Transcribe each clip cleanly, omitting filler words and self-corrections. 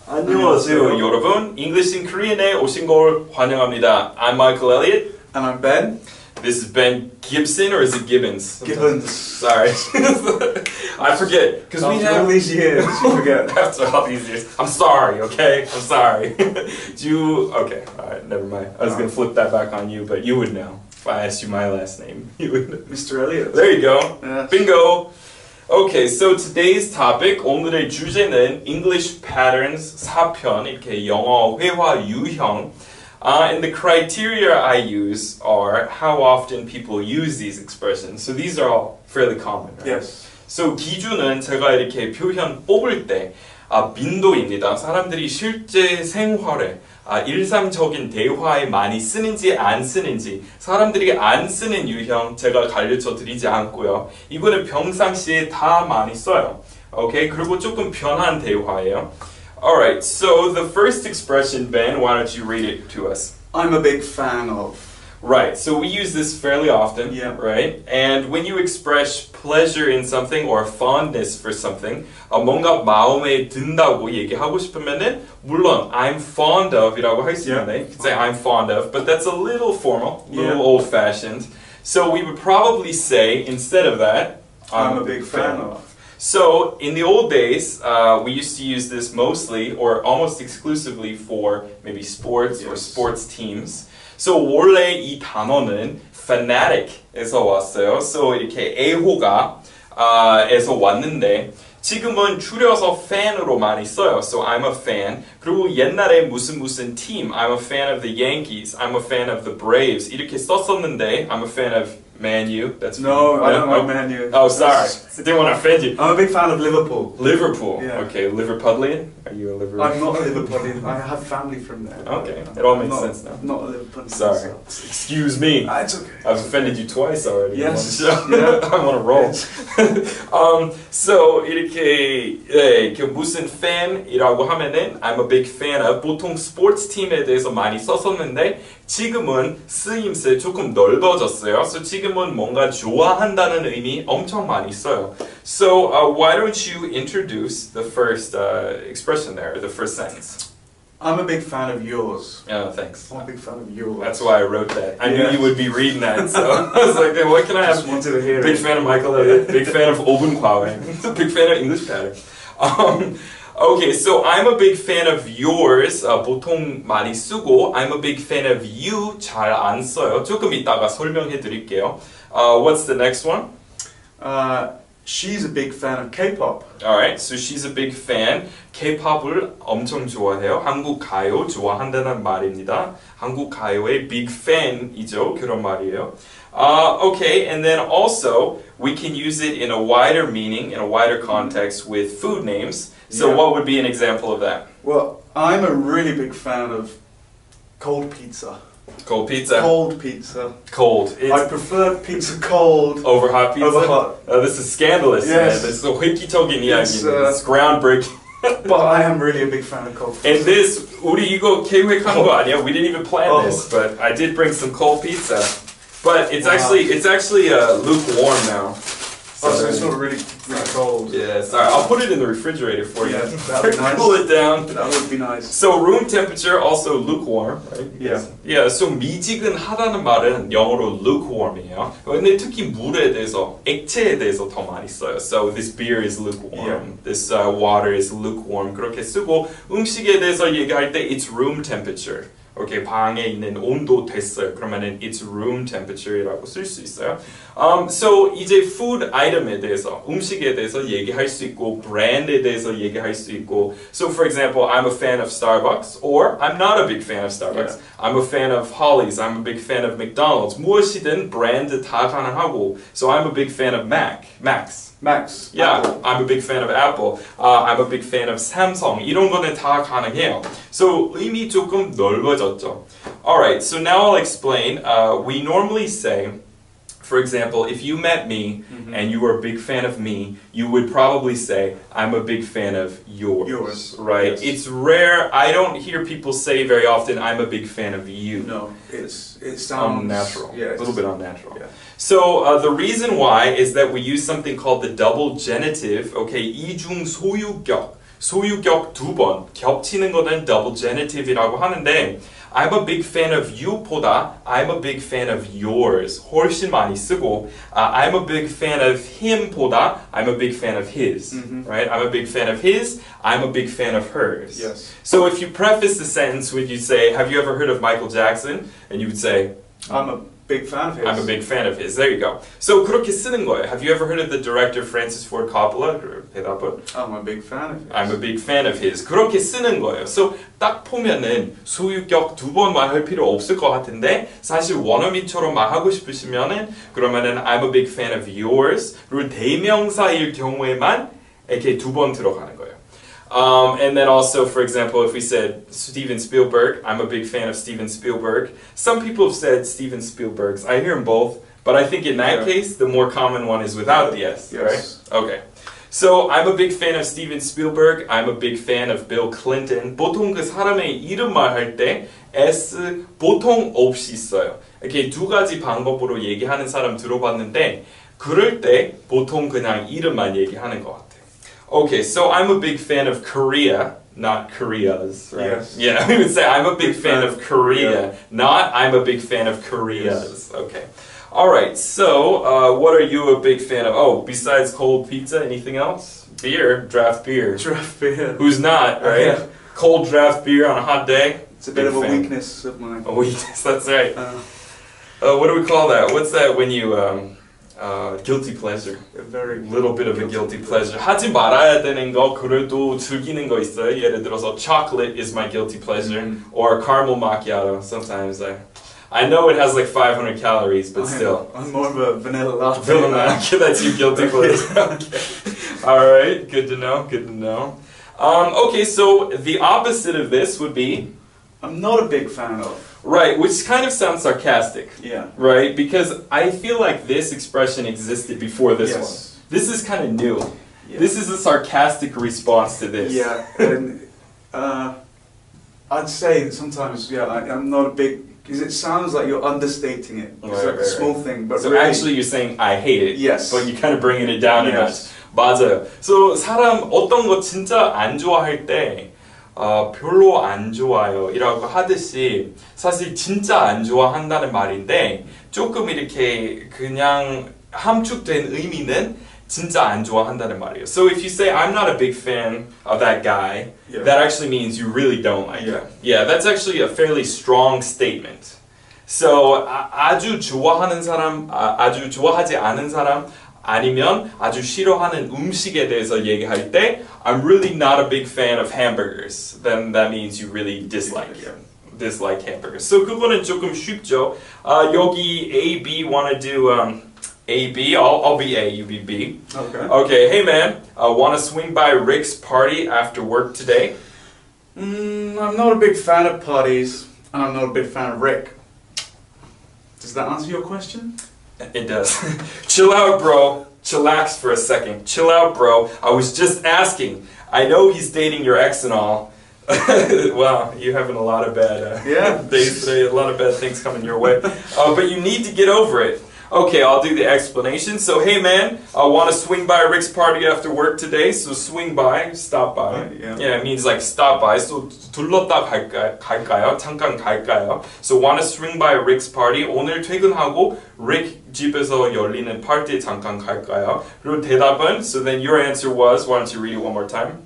안녕하세요, 여러분. English in Korean에 오신 걸 환영합니다. I'm Michael Elliott. And I'm Ben. This is Ben Gibson, or is it Gibbons? Gibbons. Sorry. I forget. Because we have all these years, you forget. After all these years. I'm sorry, okay? I'm sorry. Okay, alright, never mind. I was going to flip that back on you, but you would know. If I asked you my last name, you would know. Mr. Elliott. There you go. Yes. Bingo. Okay, so today's topic, 오늘의 주제는 English patterns 4편, 이렇게 영어 회화 유형. And the criteria I use are how often people use these expressions. So these are all fairly common, right? Yes. So 기준은 제가 이렇게 표현 뽑을 때 빈도입니다. 사람들이 실제 생활에 일상적인 대화에 많이 쓰는지 안 쓰는지 사람들이 안 쓰는 유형 제가 가르쳐 드리지 않고요. 이거는 평상시에 다 많이 써요. Okay? 그리고 조금 편한 대화예요. Alright, so the first expression, Ben, why don't you read it to us? I'm a big fan of. Right, so we use this fairly often, yeah. Right? And when you express pleasure in something or fondness for something, 뭔가 마음에 든다고 얘기하고 싶으면은 물론 I'm fond of 이라고 할 수 있는데 you could say I'm fond of, but that's a little formal, a little old-fashioned. So we would probably say instead of that, I'm a big fan of. So in the old days, we used to use this mostly or almost exclusively for maybe sports or sports teams. So 원래 이 단어는 fanatic에서 왔어요. So 이렇게 애호가 에서 왔는데 지금은 줄여서 fan으로 많이 써요. So I'm a fan. 그리고 옛날에 무슨 team, I'm a fan of the Yankees, I'm a fan of the Braves 이렇게 썼었는데 I'm a fan of Man U. That's no, I don't like Man U. Oh, sorry. I didn't want to offend you. I'm a big fan of Liverpool. Liverpool. Yeah. Okay, Liverpudlian? Are you a Liverpool? I'm not a Liverpudlian. I have family from there. Okay, it all makes sense now. Not a Liverpudlian. Sorry. Excuse me. It's okay. I've offended you twice already. Yes. Yeah. I'm on a roll. So 이렇게 무슨 fan이라고 하면은 I'm a big fan of 보통 스포츠 팀에 대해서 많이 썼었는데 지금은 쓰임새 조금 넓어졌어요. So 지금은 뭔가 좋아한다는 의미 엄청 많이 써요. So why don't you introduce the first expression there, the first sentence? I'm a big fan of yours. Oh, thanks. I'm a big fan of yours. That's why I wrote that. I knew you would be reading that, so I was like, hey, what can I have? Just wanted to hear Big fan of Michael Elliott, big fan of Oben Kwame, big fan of English pattern. Okay, so I'm a big fan of yours. 보통 많이 쓰고 I'm a big fan of you 잘 안 써요. 조금 이따가 설명해 드릴게요. What's the next one? She's a big fan of K-pop. Alright, so she's a big fan. K-pop을 엄청 좋아해요. 한국 가요 좋아한다는 말입니다. 한국 가요의 big fan이죠. 그런 말이에요. Okay, and then also we can use it in a wider meaning, in a wider context with food names. So what would be an example of that? Well, I'm a really big fan of cold pizza. Cold pizza. Cold pizza. Cold. I prefer pizza cold over hot pizza. Over hot. This is scandalous, yes. Man. This is a 획기적인 이야기. It's groundbreaking. But I am really a big fan of cold pizza. And this, 우리 이거 계획한 거 아니야? We didn't even plan this, but I did bring some cold pizza. But it's actually lukewarm now. So it's not really cold. Yeah, sorry. I'll put it in the refrigerator for you. Yeah, that'd be nice. Cool it down. That would be nice. So room temperature also lukewarm, right? Yeah. Yeah. So 미지근하다는 말은 영어로 lukewarm이에요. 근데 특히 물에 대해서 액체에 대해서 더 많이 써요. So this beer is lukewarm. Yeah. This water is lukewarm. 그렇게 쓰고 음식에 대해서 얘기할 때 it's room temperature. 이렇게 방에 있는 온도 됐어요. 그러면은 it's room temperature이라고 쓸 수 있어요. So 이제 food item에 대해서 음식에 대해서 얘기할 수 있고 brand에 대해서 얘기할 수 있고. So for example, I'm a fan of Starbucks, or I'm not a big fan of Starbucks. Yeah. I'm a fan of Holly's. I'm a big fan of McDonald's. 무엇이든 브랜드 다 가능하고. So I'm a big fan of Max. Yeah, Apple. I'm a big fan of Apple. I'm a big fan of Samsung. 이런 거는 다 가능해요. So 의미 조금 넓어졌죠. Alright, so now I'll explain. We normally say For example, if you met me and you were a big fan of me, you would probably say, I'm a big fan of yours. Right? Yes. It's rare. I don't hear people say very often, I'm a big fan of you. No, it sounds unnatural. Yeah, a little bit unnatural. Yeah. So the reason why is that we use something called the double genitive. Okay, 이중 소유격. 소유격 두 번 겹치는 거는 double genitive이라고 하는데 I'm a big fan of you보다 I'm a big fan of yours 훨씬 많이 쓰고 I'm a big fan of him보다 I'm a big fan of his. Right? I'm a big fan of his, I'm a big fan of hers. Yes. So if you preface the sentence with you say, have you ever heard of Michael Jackson? And you would say, I'm a big fan of his. I'm a big fan of his. There you go. So 그렇게 쓰는 거예요. Have you ever heard of the director Francis Ford Coppola? 대답은 I'm a big fan of his. I'm a big fan of his. 그렇게 쓰는 거예요. So 딱 보면은 소유격 두 번 말할 필요 없을 것 같은데 사실 원어민처럼 말하고 싶으시면은 그러면은 I'm a big fan of yours. 그리고 대명사일 경우에만 이렇게 두 번 들어가는 거예요. And then also, for example, if we said Steven Spielberg, I'm a big fan of Steven Spielberg. Some people have said Steven Spielberg's. I hear them both, but I think in that case, the more common one is without the S, right? Okay. So, I'm a big fan of Steven Spielberg. I'm a big fan of Bill Clinton. 보통 그 사람의 이름 말할 때 S 보통 없이 써요. 이렇게 두 가지 방법으로 얘기하는 사람 들어봤는데 그럴 때 보통 그냥 이름만 얘기하는 것 같아요. Okay, so I'm a big fan of Korea, not Korea's, right? Yes. Yeah, we would say I'm a big fan of Korea, not I'm a big fan of Korea's. Yes. Okay. All right, so what are you a big fan of? Oh, besides cold pizza, anything else? Beer, draft beer. Draft beer. Who's not, right? Yeah. Cold draft beer on a hot day. It's a bit of a weakness of mine. A weakness, that's right. What do we call that? What's that when you... guilty pleasure. A very little bit of a guilty pleasure. 하지 말아야 되는 거 그래도 즐기는 거 있어요. 예를 들어서 chocolate is my guilty pleasure or caramel macchiato. Sometimes I know it has like 500 calories, but still. I'm more of a vanilla latte. Vanilla latte, that's your guilty pleasure. Okay. All right, good to know. Good to know. Okay, so the opposite of this would be. I'm not a big fan of. Right, which kind of sounds sarcastic. Yeah. Right, because I feel like this expression existed before this one. This is kind of new. Yeah. This is a sarcastic response to this. Yeah, and I'd say that sometimes, I'm not a big, because it sounds like you're understating it. It's like a small thing, but so really, actually you're saying I hate it. Yes. But you're kind of bringing it down a notch. 맞아요. So 사람 어떤 거 진짜 안 좋아할 때 별로 안 좋아요 이라고 하듯이 사실 진짜 안 좋아한다는 말인데 조금 이렇게 그냥 함축된 의미는 진짜 안 좋아한다는 말이에요. So if you say I'm not a big fan of that guy, that actually means you really don't like him. Yeah, that's actually a fairly strong statement. So 아주 좋아하는 사람, 아주 좋아하지 않은 사람 아니면 아주 싫어하는 음식에 대해서 얘기할 때 I'm really not a big fan of hamburgers. Then that means you really dislike hamburgers. So 그거는 조금 쉽죠. 여기 A, B wanna do A, B. I'll be A, you be B. Okay. Okay, hey man, wanna swing by Rick's party after work today? I'm not a big fan of parties, and I'm not a big fan of Rick. Does that answer your question? It does. Chill out, bro. Chillax for a second. Chill out, bro. I was just asking. I know he's dating your ex and all. Wow, you're having a lot of bad days today. A lot of bad things coming your way. But you need to get over it. Okay, I'll do the explanation. So, hey man, I want to swing by Rick's party after work today. So, swing by, stop by. Yeah, it means like stop by. So, 둘렀다 갈까요? 잠깐 갈까요? So, want to swing by Rick's party. 오늘 퇴근하고 Rick 집에서 열리는 파티에 잠깐 갈까요? 그리고 대답은, so then your answer was, why don't you read it one more time?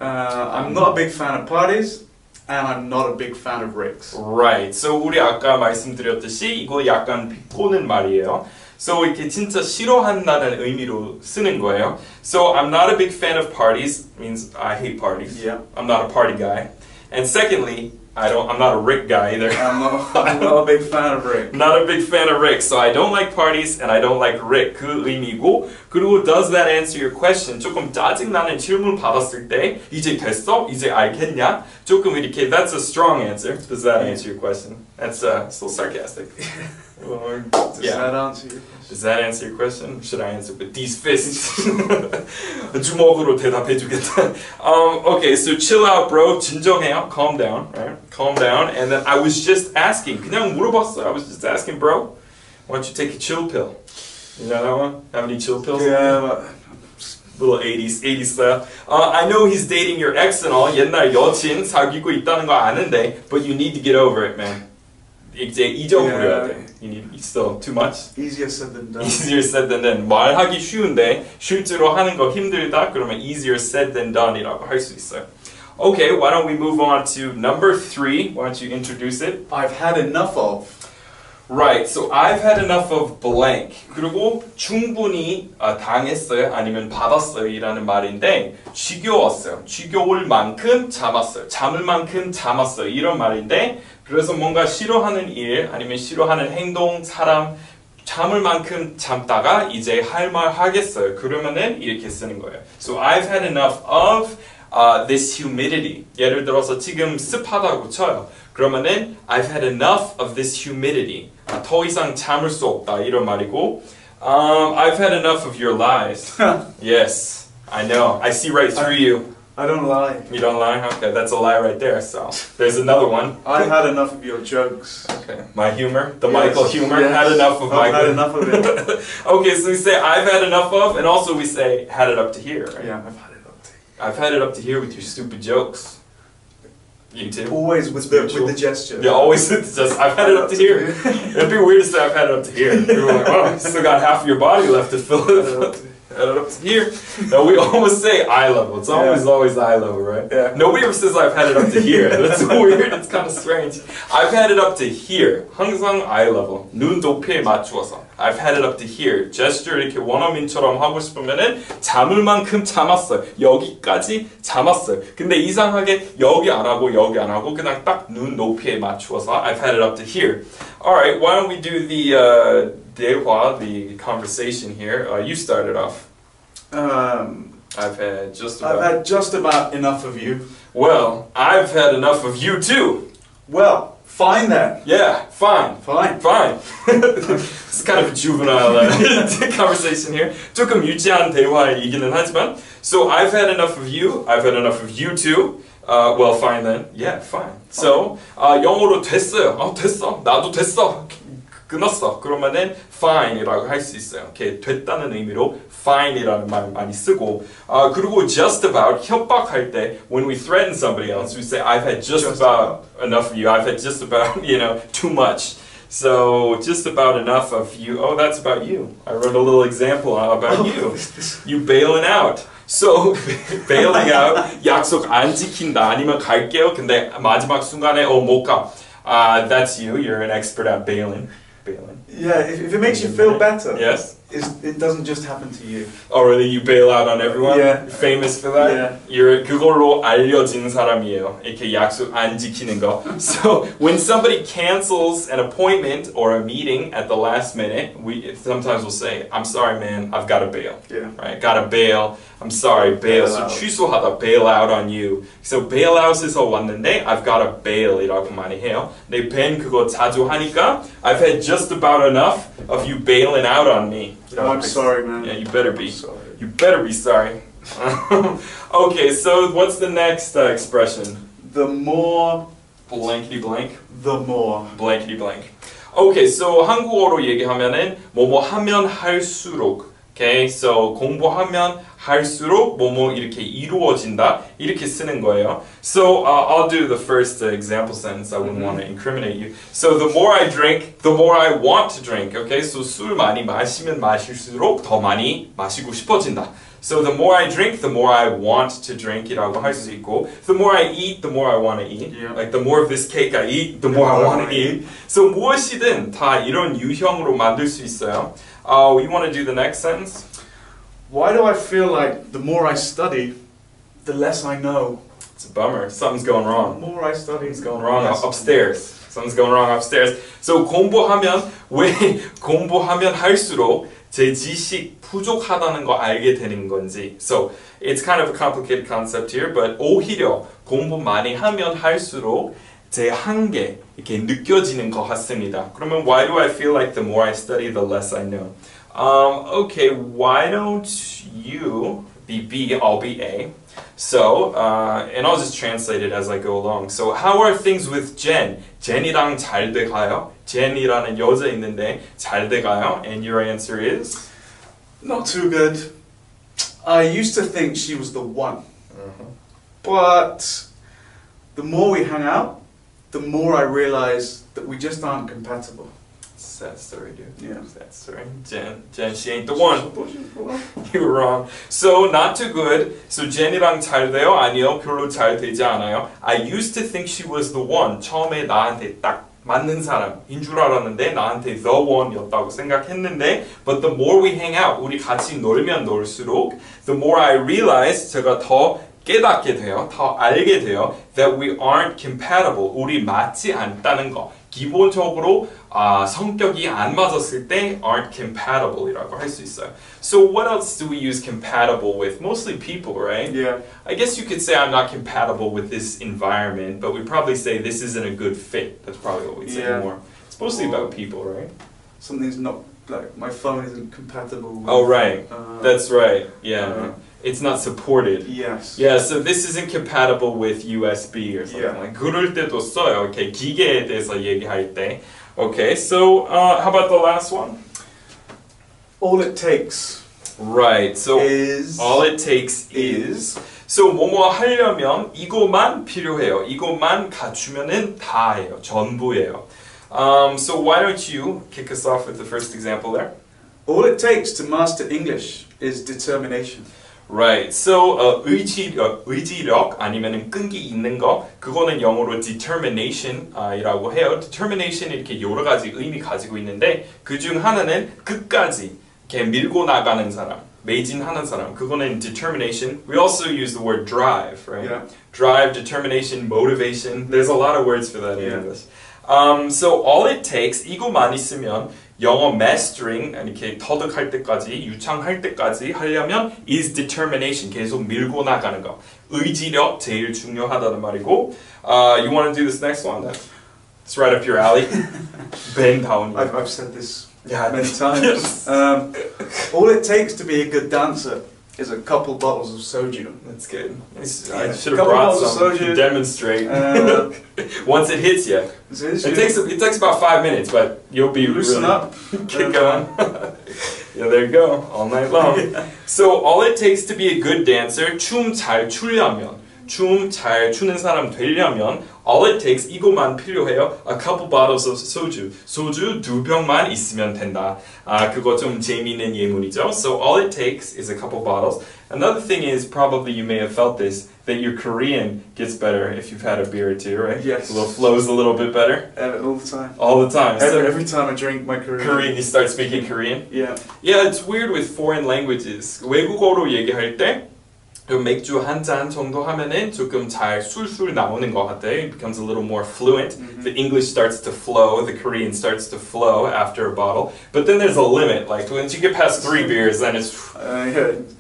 I'm not a big fan of parties. And I'm not a big fan of Rick's. Right. So 우리 아까 말씀드렸듯이 이거 약간 비꼬는 말이에요. So 이렇게 진짜 싫어한다는 의미로 쓰는 거예요. So I'm not a big fan of parties means I hate parties. Yeah. I'm not a party guy. And secondly, I'm not a Rick guy either. I'm not a big fan of Rick. Not a big fan of Rick. So I don't like parties and I don't like Rick. 그 의미고. 그리고 does that answer your question? 조금 짜증나는 질문 받았을 때 이제 됐어? 이제 알겠냐? 조금 이렇게 that's a strong answer. Does that answer your question? That's still sarcastic. Does that answer your question? Does that answer your question? Should I answer with these fists? 주먹으로 대답해주겠다. Okay, so chill out, bro. 진정해요. Calm down, right? Calm down. And then I was just asking. 그냥 물어봤어요. I was just asking, bro. Why don't you take a chill pill? You know that one? Have any chill pills? Yeah. Little 80s style. I know he's dating your ex and all. 옛날 여친 사귀고 있다는 거 아는데, but you need to get over it, man. 이제 잊어버려야 돼. You need still too much. Easier said than done. Easier said than done. 말하기 쉬운데 실제로 하는 거 힘들다. 그러면 easier said than done이라고 할 수 있어요. Okay, why don't we move on to number 3? Why don't you introduce it? I've had enough of. Right, so I've had enough of blank. 그리고 충분히 당했어요, 아니면 받았어요 이라는 말인데 지겨웠어요. 지겨울 만큼 참았어요. 참을 만큼 참았어요. 이런 말인데 그래서 뭔가 싫어하는 일 아니면 싫어하는 행동, 사람 참을 만큼 참다가 이제 할 말 하겠어요. 그러면은 이렇게 쓰는 거예요. So I've had enough of this humidity. 예를 들어서 지금 습하다고 쳐요. 그러면은 I've had enough of this humidity. 더 이상 참을 수 없다 이런 말이고 I've had enough of your lies. Yes, I know. I see right through you. I don't lie. You don't lie? Okay, that's a lie right there. So there's another one. I've had enough of your jokes. Okay, my humor, the Yes. Michael humor. Yes. Had enough of I've Michael. had enough of it. Okay, so we say I've had enough of, and also we say had it up to here. Right? Yeah, I've had it up to here. I've had it up to here with your stupid jokes. You too. Always with the gesture. Yeah, always just I've had it up to here. It'd be weird to say I've had it up to here. People are like, oh, you still got half of your body left to fill it. Had it up to here. No, we almost say eye level. It's always eye level, right? Yeah. Nobody ever says I've had it up to here. That's weird. It's kind of strange. I've had it up to here. 항상 eye level. 눈 높이에 맞추어서. I've had it up to here. gesture 이렇게 원어민처럼 하고 싶으면은 참을 만큼 참았어요. 여기까지 참았어요. 근데 이상하게 여기 안 하고 그냥 딱 눈 높이에 맞추어서 I've had it up to here. All right, why don't we do the 대화, the conversation here. You started off. I've had just about enough of you. Well, I've had enough of you too. Well, fine then. Yeah, fine. Fine. It's kind of a juvenile conversation here. 조금 유치한 대화이기는 하지만. So I've had enough of you. I've had enough of you too. Well, fine then. Yeah, fine. So 영어로 됐어요. 됐어. 나도 됐어. 끊었어. 그러면은 fine이라고 할 수 있어요. 이렇게 됐다는 의미로 fine이라는 말 많이 쓰고 그리고 just about 협박할 때 when we threaten somebody else we say I've had just about enough of you. I've had just about, too much. So just about enough of you. Oh, that's about you. I wrote a little example about you. You bailing out. So bailing out 약속 안 지킨다 아니면 갈게요. 근데 마지막 순간에 못 가. That's you. You're an expert at bailing. Yeah, if it makes you feel better. Yes. It doesn't just happen to you. Oh, really? You bail out on everyone? Yeah. You're famous for that? Yeah. You're 그걸로 알려진 사람이에요. 이렇게 약속 안 지키는 거. So when somebody cancels an appointment or a meeting at the last minute, sometimes we'll say, "I'm sorry, man. I've got to bail." Yeah. Right? Got to bail. I'm sorry, bail. So 취소하다, bail out on you. So bail out에서 왔는데 I've got to bail이라고 많이 해요. 내 벤 그거 자주 하니까 I've had just about enough of you bailing out on me. I'm sorry, man. Yeah, you better be. Sorry. You better be sorry. Okay, so what's the next expression? The more. Blankety blank. The more. Blankety blank. Okay, so 한국어로 얘기하면은 뭐뭐 하면 할수록. Okay, so 공부하면 할수록 뭐뭐 이렇게 이루어진다 이렇게 쓰는 거예요. So I'll do the first example sentence. I wouldn't want to incriminate you. So the more I drink, the more I want to drink. Okay, so 술 많이 마시면 마실수록 더 많이 마시고 싶어진다. So the more I drink, the more I want to drink이라고 할 수 있고, the more I eat, the more I want to eat. Yeah. Like the more of this cake I eat, the more I want to eat. So 무엇이든 다 이런 유형으로 만들 수 있어요. You want to do the next sentence? Why do I feel like the more I study, the less I know? It's a bummer. Something's going wrong. The more I study, Something's going wrong upstairs. Something's going wrong upstairs. So 공부하면 할수록 제 지식 부족하다는 거 알게 되는 건지. So it's kind of a complicated concept here, but 오히려 공부 많이 하면 할수록 제 한계 이렇게 느껴지는 것 같습니다. 그러면 why do I feel like the more I study, the less I know? Okay, why don't you be B, I'll be A. So, and I'll just translate it as I go along. So, how are things with Jen? Jen이랑 잘 돼가요? Jen이라는 여자 있는데 잘 돼가요? And your answer is? Not too good. I used to think she was the one. But the more we hang out, the more I realize that we just aren't compatible. Sad story, dude. Yeah. Sad story. Jen, she ain't the one. You were wrong. So, not too good. So, Jen이랑 잘 돼요? 아니요, 별로 잘 되지 않아요. I used to think she was the one. 처음에 나한테 딱 맞는 사람인 줄 알았는데 나한테 the one이었다고 생각했는데 but the more we hang out, 우리 같이 놀면 놀수록 the more I realize, 제가 더 깨닫게 돼요, 더 알게 돼요 that we aren't compatible, 우리 맞지 않다는 거. 기본적으로 성격이 안 맞았을 때 aren't compatible이라고 할 수 있어요. So what else do we use compatible with? Mostly people, right? Yeah. I guess you could say I'm not compatible with this environment, but we probably say this isn't a good fit. That's probably what we'd say more. It's mostly about people, right? Something's not, like, my phone isn't compatible with... Oh, right. That's right. Yeah. It's not supported. Yes. Yeah, so this isn't compatible with USB or something like. 그럴 때도 써요. Okay, 기계에 대해서 얘기할 때. Okay, so how about the last one? All it takes. Right. So is. All it takes is. So 뭐뭐 하려면 이것만 필요해요. 이것만 갖추면은 다예요. 전부예요. So why don't you kick us off with the first example there? All it takes to master English is determination. Right. So 의지력 아니면은 끈기 있는 거 그거는 영어로 determination이라고 해요. determination 이렇게 여러 가지 의미 가지고 있는데 그 중 하나는 끝까지 이렇게 밀고 나가는 사람, 매진하는 사람. 그거는 determination. We also use the word drive, right? Yeah. Drive, determination, motivation. There's a lot of words for that in English. So all it takes 이거만 있으면 영어 mastering 이렇게 터득할 때까지 유창할 때까지 하려면 is determination 계속 밀고 나가는 거 의지력 제일 중요하다는 말이고 you want to do this next one? It's right up your alley. Ben down. I've said this many times. All it takes to be a good dancer is a couple bottles of soju. That's good. I should have brought some to demonstrate. Once it hits you. It takes about 5 minutes, but you'll be loosen up. Get going. Yeah, there you go. All night long. So all it takes to be a good dancer, 춤 잘 추려면, 춤 잘 추는 사람 되려면 all it takes 이것만 필요해요. A couple bottles of soju. 소주 2병만 있으면 된다. 그거 좀 재미있는 예문이죠. So all it takes is a couple bottles. Another thing is probably you may have felt this that your Korean gets better if you've had a beer or two, right? Yes. A little flows a little bit better. All the time. All the time. Every time I drink my Korean. You start speaking Korean. Yeah. Yeah, it's weird with foreign languages. 외국어로 얘기할 때 맥주 한 잔 정도 하면은 조금 잘 술술 나오는 것 같아요. It becomes a little more fluent. The English starts to flow, the Korean starts to flow after a bottle. But then there's a limit. Like once you get past 3 beers, then it's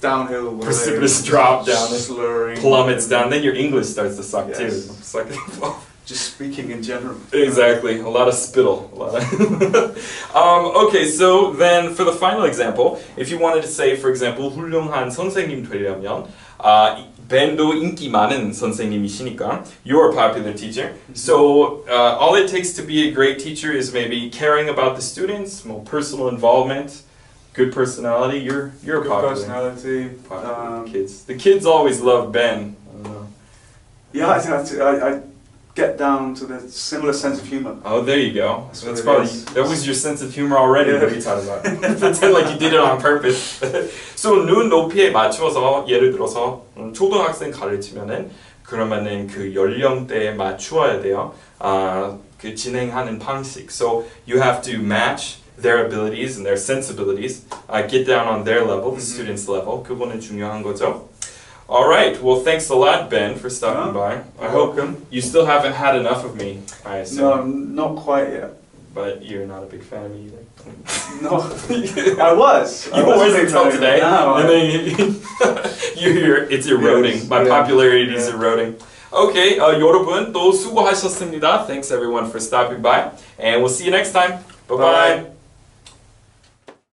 downhill. Precipitous drop down. Slurring. Plummets down. Then your English starts to suck too. It's like, just speaking in general. Exactly. A lot of spittle. Okay, so then for the final example, if you wanted to say, for example, 훌륭한 선생님 되려면 벤도 인기 많은 선생님이시니까 you're a popular teacher. So all it takes to be a great teacher is maybe caring about the students, more personal involvement, good personality. You're good popular. Personality. Kids. The kids always love Ben. I don't know. Yeah, I get down to the similar sense of humor. Oh, there you go. That's probably that was your sense of humor already. What are you talking about? Pretend like you did it on purpose. So 눈 높이에 맞추어서 예를 들어서 초등학생 가르치면은 그러면은 그 연령대에 맞추어야 돼요. 그 진행하는 방식. So you have to match their abilities and their sensibilities. Get down on their level, the students' level. 그거는 중요한 거죠. All right. Well, thanks a lot, Ben, for stopping by. I hope you still haven't had enough of me. I assume. No, not quite yet. But you're not a big fan of me either. No, I was. You was until today. Now, and then it's eroding. Yes, My popularity is yeah. eroding. Okay, 여러분 또 수고하셨습니다. Thanks everyone for stopping by. And we'll see you next time. Bye-bye.